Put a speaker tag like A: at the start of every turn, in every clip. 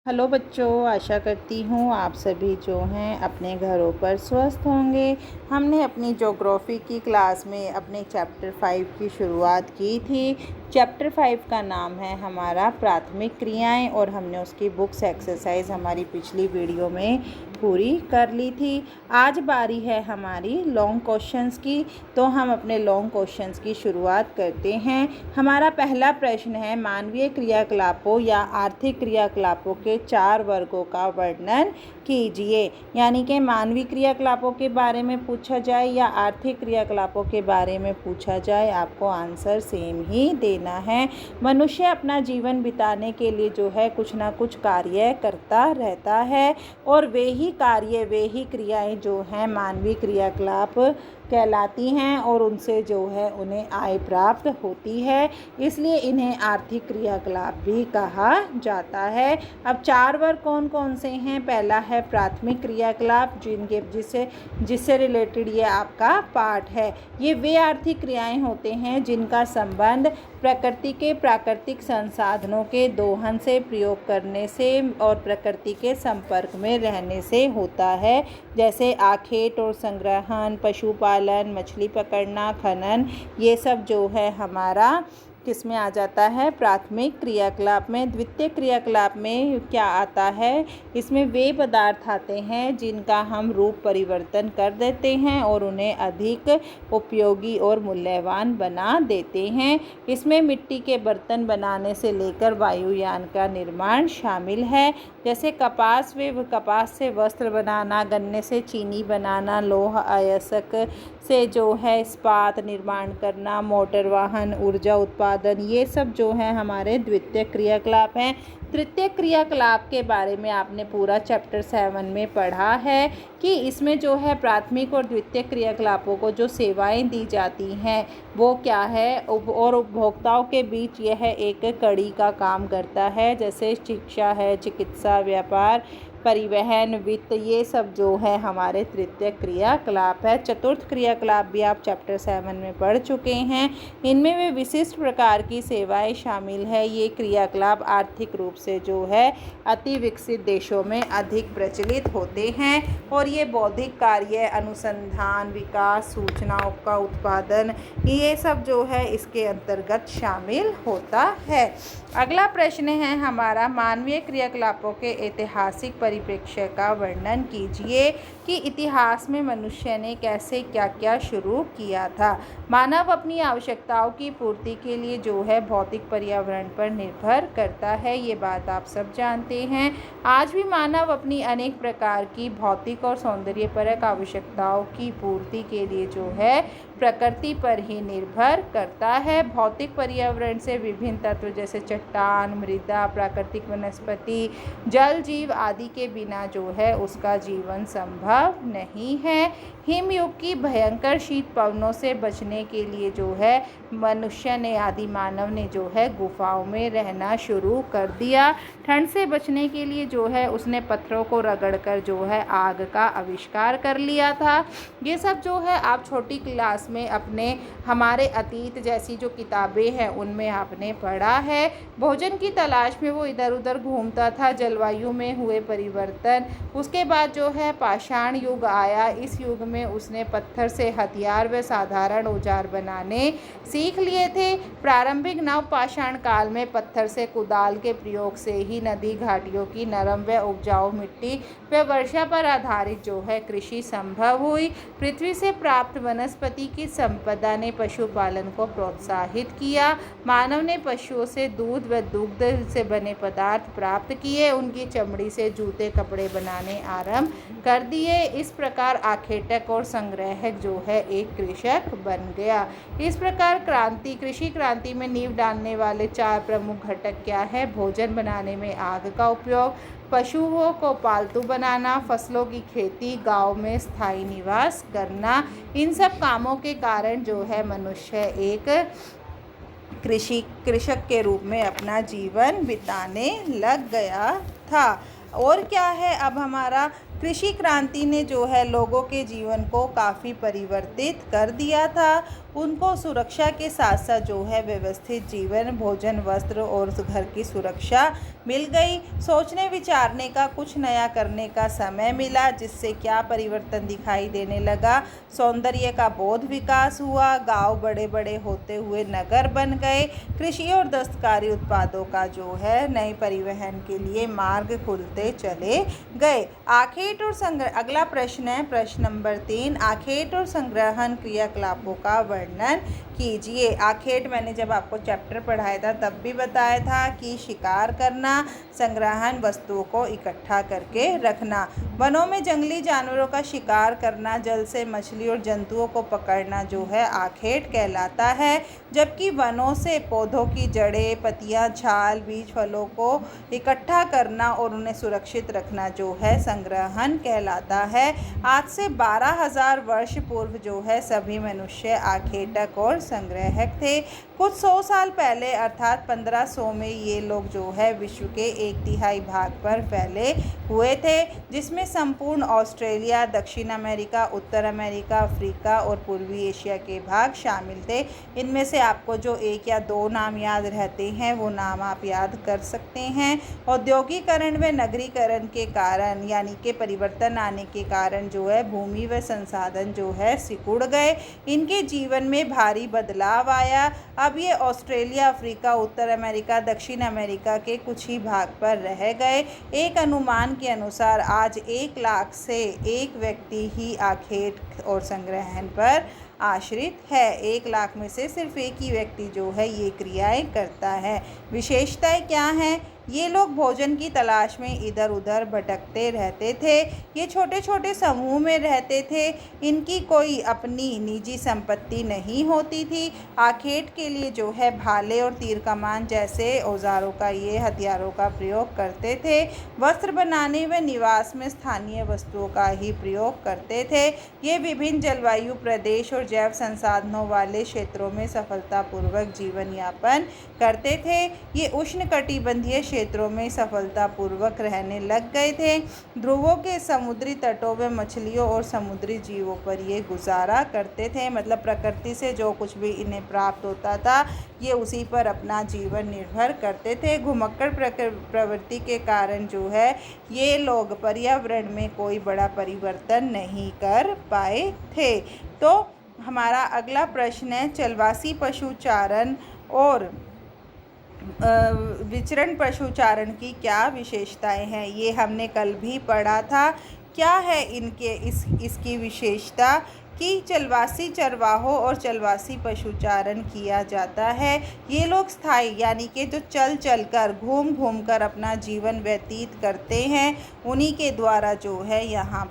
A: Hello बच्चों, आशा करती हूँ आप सभी जो हैं अपने घरों पर स्वस्थ होंगे। हमने अपनी ज्योग्राफी की क्लास में अपने चैप्टर 5 की शुरुआत की थी। चैप्टर 5 का नाम है हमारा प्राथमिक क्रियाएं और हमने उसकी बुक्स एक्सरसाइज हमारी पिछली वीडियो में पूरी कर ली थी। आज बारी है हमारी लॉन्ग क्वेश्चंस की, तो हम अपने लॉन्ग क्वेश्चंस की शुरुआत करते हैं। हमारा पहला प्रश्न है, मानवीय क्रियाकलापों या आर्थिक क्रियाकलापों के 4 वर्गों का वर्णन कीजिए। यानी कि मानवीय क्रियाकलापों के बारे में पूछा जाए या आर्थिक क्रियाकलापों के बारे में पूछा जाए, आपको आंसर सेम ही देना है। मनुष्य अपना जीवन बिताने के लिए जो है कुछ ना कुछ कार्य करता रहता है और वे ही कार्य, वे ही क्रियाएं जो हैं मानवीय क्रियाकलाप कहलाती हैं और उनसे जो है उन्हें आय प्राप्त होती है, इसलिए इन्हें आर्थिक क्रियाकलाप भी कहा जाता है। अब 4 वर्ग कौन कौन से हैं? पहला है प्राथमिक क्रियाकलाप, जिससे रिलेटेड ये आपका पाठ है। ये वे आर्थिक क्रियाएं होते हैं जिनका संबंध प्रकृति के प्राकृतिक संसाधनों के दोहन से, प्रयोग करने से और प्रकृति के संपर्क में रहने से होता है, जैसे आखेट और संग्रहण, पशुपालन, मछली पकड़ना, खनन। ये सब जो है हमारा किस में आ जाता है? प्राथमिक क्रियाकलाप में। द्वितीय क्रियाकलाप में क्या आता है? इसमें वे पदार्थ आते हैं जिनका हम रूप परिवर्तन कर देते हैं और उन्हें अधिक उपयोगी और मूल्यवान बना देते हैं। इसमें मिट्टी के बर्तन बनाने से लेकर वायुयान का निर्माण शामिल है, जैसे कपास से वस्त्र बनाना, गन्ने से चीनी बनाना, लोह अयस्क से जो है इस्पात निर्माण करना, मोटर वाहन, ऊर्जा उत्पादन, ये सब जो है हमारे द्वितीय क्रियाकलाप हैं। तृतीय क्रियाकलाप के बारे में आपने पूरा चैप्टर 7 में पढ़ा है कि इसमें जो है प्राथमिक और द्वितीय क्रियाकलापों को जो सेवाएं दी जाती हैं वो क्या है, और उपभोक्ताओं के बीच यह एक कड़ी का काम करता है, जैसे शिक्षा है, चिकित्सा, व्यापार, परिवहन, वित्त, ये सब जो है हमारे तृतीय क्रियाकलाप है। चतुर्थ क्रियाकलाप भी आप चैप्टर 7 में पढ़ चुके हैं। इनमें वे विशिष्ट प्रकार की सेवाएं शामिल है। ये क्रियाकलाप आर्थिक रूप से जो है अति विकसित देशों में अधिक प्रचलित होते हैं और ये बौद्धिक कार्य, अनुसंधान, विकास, सूचनाओं का उत्पादन, ये सब जो है इसके अंतर्गत शामिल होता है। अगला प्रश्न है हमारा, मानवीय क्रियाकलापों के ऐतिहासिक परिप्रेक्ष्य का वर्णन कीजिए कि इतिहास में मनुष्य ने कैसे क्या क्या शुरू किया था। मानव अपनी आवश्यकताओं की पूर्ति के लिए जो है भौतिक पर्यावरण पर निर्भर करता है, ये बात आप सब जानते हैं। आज भी मानव अपनी अनेक प्रकार की भौतिक और सौंदर्यपरक आवश्यकताओं की पूर्ति के लिए जो है प्रकृति पर ही निर्भर करता है। भौतिक पर्यावरण से विभिन्न तत्व जैसे चट्टान, मृदा, प्राकृतिक वनस्पति, जल जीव आदि के बिना जो है उसका जीवन संभव नहीं है। हिमयुग की भयंकर शीत पवनों से बचने के लिए जो है मनुष्य ने, आदि मानव ने जो है गुफाओं में रहना शुरू कर दिया। ठंड से बचने के लिए जो है उसने पत्थरों को रगड़कर जो है आग का आविष्कार कर लिया था। ये सब जो है आप छोटी क्लास में अपने हमारे अतीत जैसी जो किताबें हैं उनमें आपने पढ़ा है। भोजन की तलाश में वो इधर उधर घूमता था, जलवायु में हुए परिवर्तन, उसके बाद जो है पाषाण युग आया। इस युग में उसने पत्थर से हथियार व साधारण औजार बनाने सीख लिए थे। प्रारंभिक नव पाषाण काल में पत्थर से कुदाल के प्रयोग से ही नदी घाटियों की नरम व उपजाऊ मिट्टी व वर्षा पर आधारित जो है कृषि संभव हुई। पृथ्वी से प्राप्त वनस्पति की संपदा ने पशुपालन को प्रोत्साहित किया। मानव ने पशुओं से दूध व दुग्ध से बने पदार्थ प्राप्त किए, उनकी चमड़ी से जूते, कपड़े बनाने आरंभ कर दिए। इस प्रकार आखेटक और संग्रहक जो है एक कृषक बन गया। इस प्रकार कृषि क्रांति में नींव डालने वाले 4 प्रमुख घटक क्या है? भोजन बनाने में आग का उपयोग, पशुओं को पालतू बनाना, फसलों की खेती, गांव में स्थायी निवास करना। इन सब कामों के कारण जो है मनुष्य एक कृषक के रूप में अपना जीवन बिताने लग गया था। और क्या है, अब हमारा कृषि क्रांति ने जो है लोगों के जीवन को काफ़ी परिवर्तित कर दिया था। उनको सुरक्षा के साथ साथ जो है व्यवस्थित जीवन, भोजन, वस्त्र और घर की सुरक्षा मिल गई। सोचने विचारने का, कुछ नया करने का समय मिला, जिससे क्या परिवर्तन दिखाई देने लगा। सौंदर्य का बोध विकास हुआ, गांव बड़े बड़े होते हुए नगर बन गए। कृषि और दस्तकारी उत्पादों का जो है नए परिवहन के लिए मार्ग खुलते चले गए। आखेट और संग्रह, अगला प्रश्न है प्रश्न नंबर 3। आखेट और संग्रहण क्रियाकलापों का वर्णन कीजिए। आखेट मैंने जब आपको चैप्टर पढ़ाया था तब भी बताया था कि शिकार करना, संग्रहण वस्तुओं को इकट्ठा करके रखना। वनों में जंगली जानवरों का शिकार करना, जल से मछली और जंतुओं को पकड़ना जो है आखेट कहलाता है। जबकि वनों से पौधों की जड़ें, पत्तियां, छाल, बीज, फलों को इकट्ठा करना और उन्हें सुरक्षित रखना जो है संग्रहण कहलाता है। आज से 12,000 वर्ष पूर्व जो है सभी मनुष्य आखेटक और संग्रहक थे। कुछ 100 साल पहले अर्थात 1500 में ये लोग जो है विश्व के 1/3 भाग पर फैले हुए थे, जिसमें संपूर्ण ऑस्ट्रेलिया, दक्षिण अमेरिका, उत्तर अमेरिका, अफ्रीका और पूर्वी एशिया के भाग शामिल थे। इनमें से आपको जो 1 या 2 नाम याद रहते हैं वो नाम आप याद कर सकते हैं। औद्योगिकरण व नगरीकरण के कारण यानी कि परिवर्तन आने के कारण जो है भूमि व संसाधन जो है सिकुड़ गए। इनके जीवन में भारी बदलाव आया। अब ये ऑस्ट्रेलिया, अफ्रीका, उत्तर अमेरिका, दक्षिण अमेरिका के कुछ ही भाग पर रह गए। एक अनुमान के अनुसार आज 1 लाख से 1 व्यक्ति ही आखेट और संग्रहण पर आश्रित है। 1 लाख में से सिर्फ 1 ही व्यक्ति जो है ये क्रियाएं करता है। विशेषताएं क्या हैं? ये लोग भोजन की तलाश में इधर उधर भटकते रहते थे। ये छोटे छोटे समूह में रहते थे। इनकी कोई अपनी निजी संपत्ति नहीं होती थी। आखेट के लिए जो है भाले और तीर कमान जैसे औजारों का, ये हथियारों का प्रयोग करते थे। वस्त्र बनाने व निवास में स्थानीय वस्तुओं का ही प्रयोग करते थे। ये विभिन्न जलवायु, प्रदेश और जैव संसाधनों वाले क्षेत्रों में सफलतापूर्वक जीवन यापन करते थे। ये उष्णकटिबंधीय क्षेत्रों में सफलतापूर्वक रहने लग गए थे। ध्रुवों के समुद्री तटों में मछलियों और समुद्री जीवों पर ये गुजारा करते थे। मतलब प्रकृति से जो कुछ भी इन्हें प्राप्त होता था ये उसी पर अपना जीवन निर्भर करते थे। घुमक्कड़ प्रवृत्ति के कारण जो है ये लोग पर्यावरण में कोई बड़ा परिवर्तन नहीं कर पाए थे। तो हमारा अगला प्रश्न है चलवासी पशुचारण और विचरण पशुचारण की क्या विशेषताएं हैं? ये हमने कल भी पढ़ा था। क्या है इसकी विशेषता कि चलवासी चरवाहों और चलवासी पशुचारण किया जाता है। ये लोग स्थायी यानी कि जो चल चल कर, घूम घूम कर अपना जीवन व्यतीत करते हैं, उन्हीं के द्वारा जो है यहाँ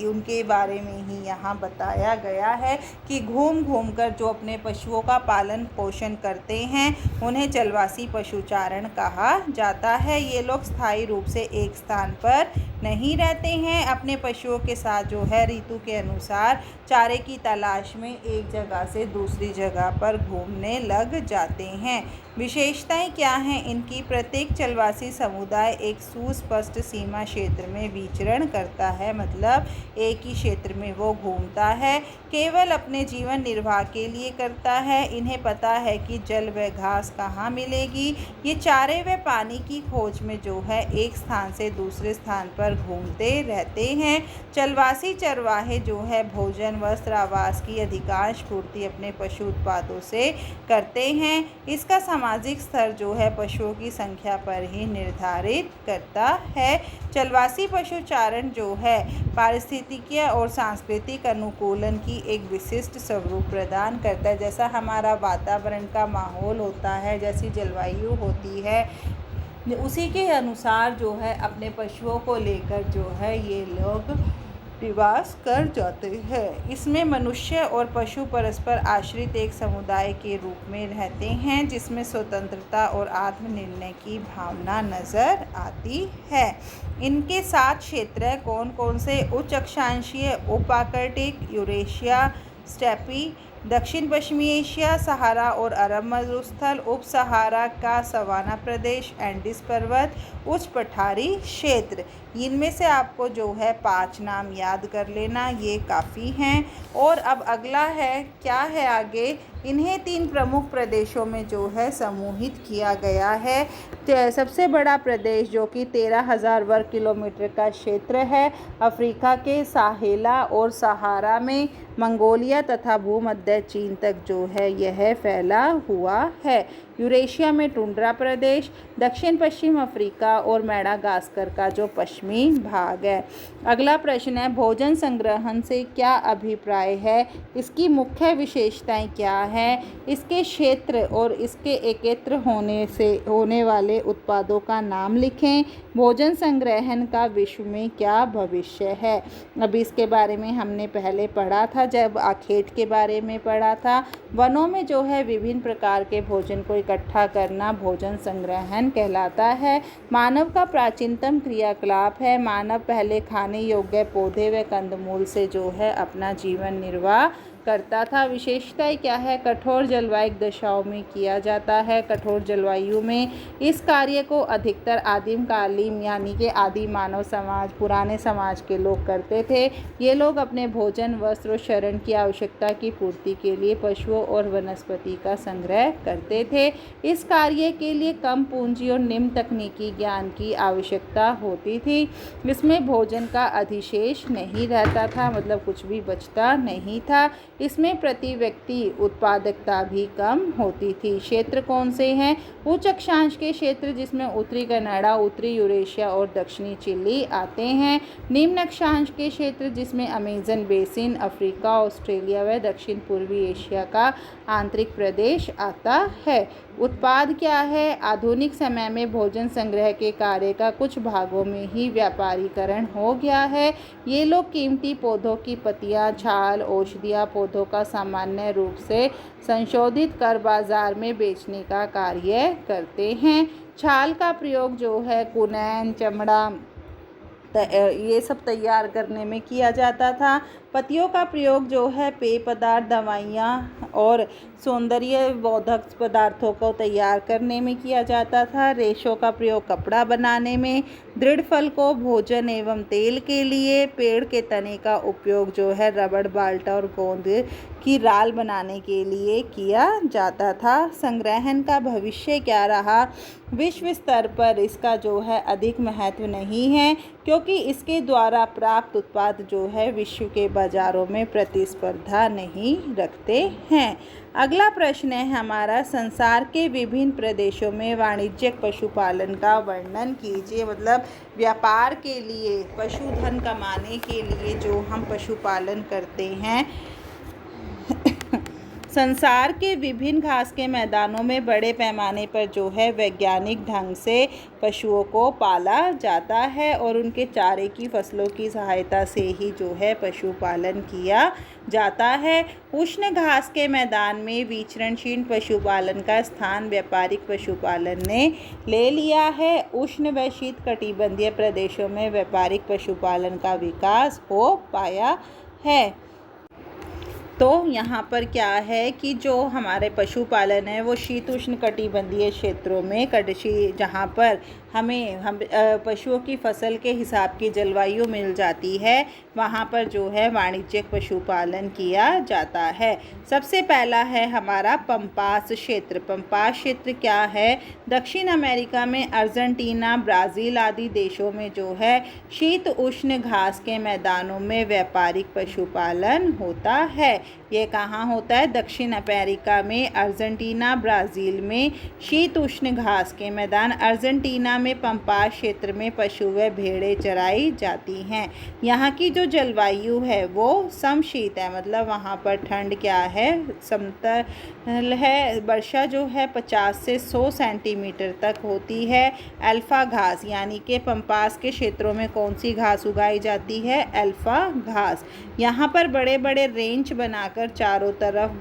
A: उनके बारे में ही यहाँ बताया गया है कि घूम घूम कर जो अपने पशुओं का पालन पोषण करते हैं उन्हें चलवासी पशुचारण कहा जाता है। ये लोग स्थायी रूप से एक स्थान पर नहीं रहते हैं। अपने पशुओं के साथ जो है ऋतु के अनुसार चारे की तलाश में एक जगह से दूसरी जगह पर घूमने लग जाते हैं। विशेषताएं क्या हैं इनकी? प्रत्येक चलवासी समुदाय एक सुस्पष्ट सीमा क्षेत्र में विचरण करता है, मतलब एक ही क्षेत्र में वो घूमता है, केवल अपने जीवन निर्वाह के लिए करता है। इन्हें पता है कि जल व घास कहाँ मिलेगी। ये चारे व पानी की खोज में जो है एक स्थान से दूसरे स्थान पर घूमते रहते हैं। चलवासी चरवाहे जो है भोजन, वस्त्र, आवास की अधिकांश पूर्ति अपने पशु उत्पादों से करते हैं। इसका सामाजिक स्तर जो है पशुओं की संख्या पर ही निर्धारित करता है। चलवासी पशुचारण जो है पारिस्थितिकीय और सांस्कृतिक अनुकूलन की एक विशिष्ट स्वरूप प्रदान करता है। जैसा हमारा वातावरण का माहौल होता है, जैसी जलवायु होती है, उसी के अनुसार जो है अपने पशुओं को लेकर जो है ये लोग निवास कर जाते हैं। इसमें मनुष्य और पशु परस्पर आश्रित एक समुदाय के रूप में रहते हैं, जिसमें स्वतंत्रता और आत्मनिर्णय की भावना नज़र आती है। इनके 7 क्षेत्र कौन कौन से? उच्च अक्षांशीय, उप आर्कटिक, यूरेशिया, स्टेपी, दक्षिण पश्चिमी एशिया, सहारा और अरब मरुस्थल, उप सहारा का सवाना प्रदेश, एंडीज पर्वत, उच्च पठारी क्षेत्र। इनमें से आपको जो है 5 नाम याद कर लेना, ये काफ़ी हैं। और अब अगला है, क्या है आगे, इन्हें 3 प्रमुख प्रदेशों में जो है समूहित किया गया है। सबसे बड़ा प्रदेश जो कि 13,000 वर्ग किलोमीटर का क्षेत्र है, अफ्रीका के साहेला और सहारा में मंगोलिया तथा भूमध्य चीन तक जो है यह फैला हुआ है। यूरेशिया में टुंड्रा प्रदेश, दक्षिण पश्चिम अफ्रीका और मेडागास्कर का जो पश्चिमी भाग है। अगला प्रश्न है, भोजन संग्रहण से क्या अभिप्राय है, इसकी मुख्य विशेषताएं क्या हैं, इसके क्षेत्र और इसके एकत्र होने से होने वाले उत्पादों का नाम लिखें। भोजन संग्रहण का विश्व में क्या भविष्य है। अभी इसके बारे में हमने पहले पढ़ा था, जब आखेट के बारे में पढ़ा था। वनों में जो है विभिन्न प्रकार के भोजन को इकट्ठा करना भोजन संग्रहण कहलाता है। मानव का प्राचीनतम क्रियाकलाप है। मानव पहले खाने योग्य पौधे व कंदमूल से जो है अपना जीवन निर्वाह करता था। विशेषताएं क्या है, कठोर जलवायु दशाओं में किया जाता है। कठोर जलवायु में इस कार्य को अधिकतर आदिम कालीन यानी कि आदि मानव समाज, पुराने समाज के लोग करते थे। ये लोग अपने भोजन, वस्त्र और शरण की आवश्यकता की पूर्ति के लिए पशुओं और वनस्पति का संग्रह करते थे। इस कार्य के लिए कम पूंजी और निम्न तकनीकी ज्ञान की आवश्यकता होती थी। इसमें भोजन का अधिशेष नहीं रहता था, मतलब कुछ भी बचता नहीं था। इसमें प्रति व्यक्ति उत्पादकता भी कम होती थी। क्षेत्र कौन से हैं, उच्च अक्षांश के क्षेत्र जिसमें उत्तरी कनाडा, उत्तरी यूरेशिया और दक्षिणी चिली आते हैं। निम्न अक्षांश के क्षेत्र जिसमें अमेजन बेसिन, अफ्रीका, ऑस्ट्रेलिया व दक्षिण पूर्वी एशिया का आंतरिक प्रदेश आता है। उत्पाद क्या है, आधुनिक समय में भोजन संग्रह के कार्य का कुछ भागों में ही व्यापारीकरण हो गया है। ये लोग कीमती पौधों की पत्तियां, छाल, औषधियां पौधों का सामान्य रूप से संशोधित कर बाजार में बेचने का कार्य करते हैं। छाल का प्रयोग जो है कुनैन, चमड़ा ये सब तैयार करने में किया जाता था। पत्तियों का प्रयोग जो है पेय पदार्थ, दवाइयाँ और सौंदर्य वर्धक पदार्थों को तैयार करने में किया जाता था। रेशों का प्रयोग कपड़ा बनाने में, दृढ़ फल को भोजन एवं तेल के लिए, पेड़ के तने का उपयोग जो है रबड़, बाल्टा और गोंद की राल बनाने के लिए किया जाता था। संग्रहण का भविष्य क्या रहा, विश्व स्तर पर इसका जो है अधिक महत्व नहीं है, क्योंकि इसके द्वारा प्राप्त उत्पाद जो है विश्व के बाजारों में प्रतिस्पर्धा नहीं रखते हैं। अगला प्रश्न है हमारा, संसार के विभिन्न प्रदेशों में वाणिज्यिक पशुपालन का वर्णन कीजिए। मतलब व्यापार के लिए, पशुधन कमाने के लिए जो हम पशुपालन करते हैं। संसार के विभिन्न घास के मैदानों में बड़े पैमाने पर जो है वैज्ञानिक ढंग से पशुओं को पाला जाता है और उनके चारे की फसलों की सहायता से ही जो है पशुपालन किया जाता है। उष्ण घास के मैदान में विचरणशील पशुपालन का स्थान व्यापारिक पशुपालन ने ले लिया है। उष्ण व शीत कटिबंधीय प्रदेशों में व्यापारिक पशुपालन का विकास हो पाया है। तो यहाँ पर क्या है कि जो हमारे पशुपालन है वो शीत उष्ण कटिबंधीय क्षेत्रों में जहाँ पर हम पशुओं की फसल के हिसाब की जलवायु मिल जाती है, वहाँ पर जो है वाणिज्यिक पशुपालन किया जाता है। सबसे पहला है हमारा पंपास क्षेत्र। पंपास क्षेत्र क्या है, दक्षिण अमेरिका में अर्जेंटीना, ब्राज़ील आदि देशों में जो है शीत उष्ण घास के मैदानों में व्यापारिक पशुपालन होता है। ये कहाँ होता है, दक्षिण अमेरिका में, अर्जेंटीना, ब्राज़ील में शीत उष्ण घास के मैदान। अर्जेंटीना में पंपास क्षेत्र में पशु व भेड़ें चराई जाती हैं। यहाँ की जो जलवायु है वो समशीत है, मतलब वहाँ पर ठंड क्या है, समतल है। वर्षा जो है 50 से 100 सेंटीमीटर तक होती है। अल्फा घास यानी कि पंपास के क्षेत्रों में कौन सी घास उगाई जाती है, अल्फा घास। यहाँ पर बड़े बड़े रेंज बनाकर चारों तरफ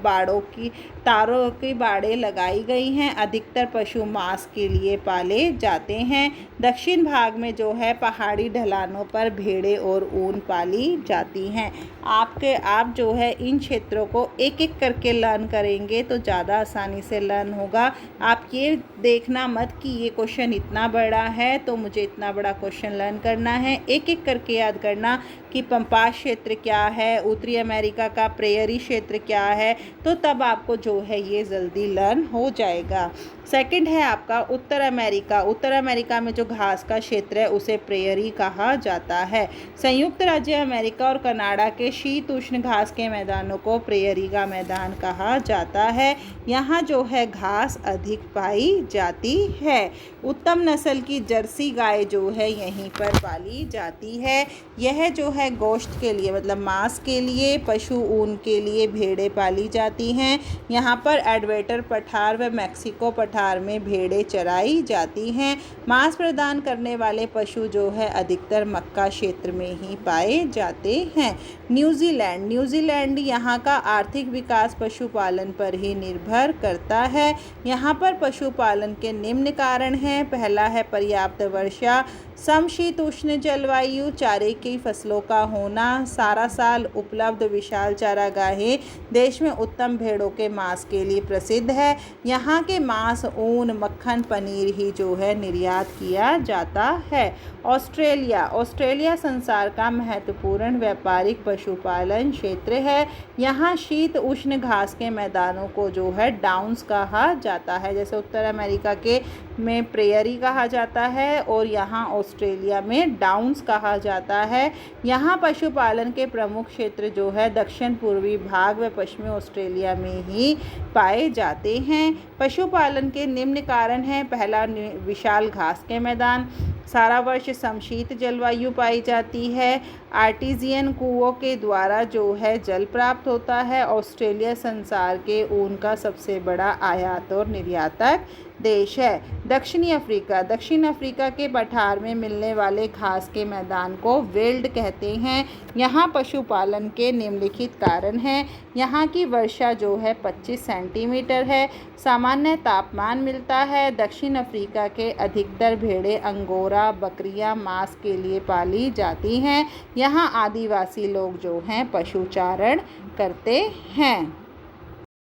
A: तारों की बाड़ें लगाई गई हैं। अधिकतर पशु मांस के लिए पाले जाते हैं। दक्षिण भाग में जो है पहाड़ी ढलानों पर भेड़ें और ऊन पाली जाती हैं। आप जो है इन क्षेत्रों को एक एक करके लर्न करेंगे तो ज़्यादा आसानी से लर्न होगा। आप ये देखना मत कि ये क्वेश्चन इतना बड़ा है तो मुझे इतना बड़ा क्वेश्चन लर्न करना है। एक एक करके याद करना कि पंपास क्षेत्र क्या है, उत्तरी अमेरिका का प्रेयरी क्षेत्र क्या है, तो तब आपको जो है ये जल्दी लर्न हो जाएगा। सेकंड है आपका उत्तर अमेरिका। उत्तर अमेरिका में जो घास का क्षेत्र है उसे प्रेयरी कहा जाता है। संयुक्त राज्य अमेरिका और कनाडा के शीत उष्ण घास के मैदानों को प्रेयरी का मैदान कहा जाता है। यहाँ जो है घास अधिक पाई जाती है। उत्तम नस्ल की जर्सी गाय जो है यहीं पर पाली जाती है। यह जो है गोश्त के लिए मतलब मांस के लिए, पशु ऊन के लिए भेड़ें पाली जाती हैं। यहाँ पर एडवेटर पठार व मैक्सिको पठार में भेड़ें चराई जाती हैं। मांस प्रदान करने वाले पशु जो है अधिकतर मक्का क्षेत्र में ही पाए जाते हैं। न्यूजीलैंड यहाँ का आर्थिक विकास पशुपालन पर ही निर्भर करता है। यहाँ पर पशुपालन के निम्न कारण हैं। पहला है पर्याप्त वर्षा, समशीतोष्ण जलवायु, चारे की फसलों का होना, सारा साल उपलब्ध विशाल चारागाहें। देश में उत्तम भेड़ों के मांस के लिए प्रसिद्ध है। यहाँ के मांस, ऊन, मक्खन, पनीर ही जो है निर्यात किया जाता है। ऑस्ट्रेलिया संसार का महत्वपूर्ण व्यापारिक पशुपालन क्षेत्र है। यहाँ शीत उष्ण घास के मैदानों को जो है डाउन्स कहा जाता है। जैसे उत्तर अमेरिका के में प्रेयरी कहा जाता है और यहाँ ऑस्ट्रेलिया में डाउन्स कहा जाता है। यहाँ पशुपालन के प्रमुख क्षेत्र जो है दक्षिण पूर्वी भाग व पश्चिमी ऑस्ट्रेलिया में ही पाए जाते हैं। पशुपालन के निम्न कारण हैं। पहला, विशाल घास के मैदान, सारा वर्ष समशीत जलवायु पाई जाती है। आर्टिजियन कुओं के द्वारा जो है जल प्राप्त होता है। ऑस्ट्रेलिया संसार के ऊन का सबसे बड़ा आयात और निर्यातक देश है। दक्षिण अफ्रीका के पठार में मिलने वाले घास के मैदान को वेल्ड कहते हैं। यहाँ पशुपालन के निम्नलिखित कारण हैं। यहाँ की वर्षा जो है 25 सेंटीमीटर है। सामान्य तापमान मिलता है। दक्षिण अफ्रीका के अधिकतर भेड़ें, अंगोरा बकरियां मांस के लिए पाली जाती हैं। यहाँ आदिवासी लोग जो हैं पशुचारण करते हैं।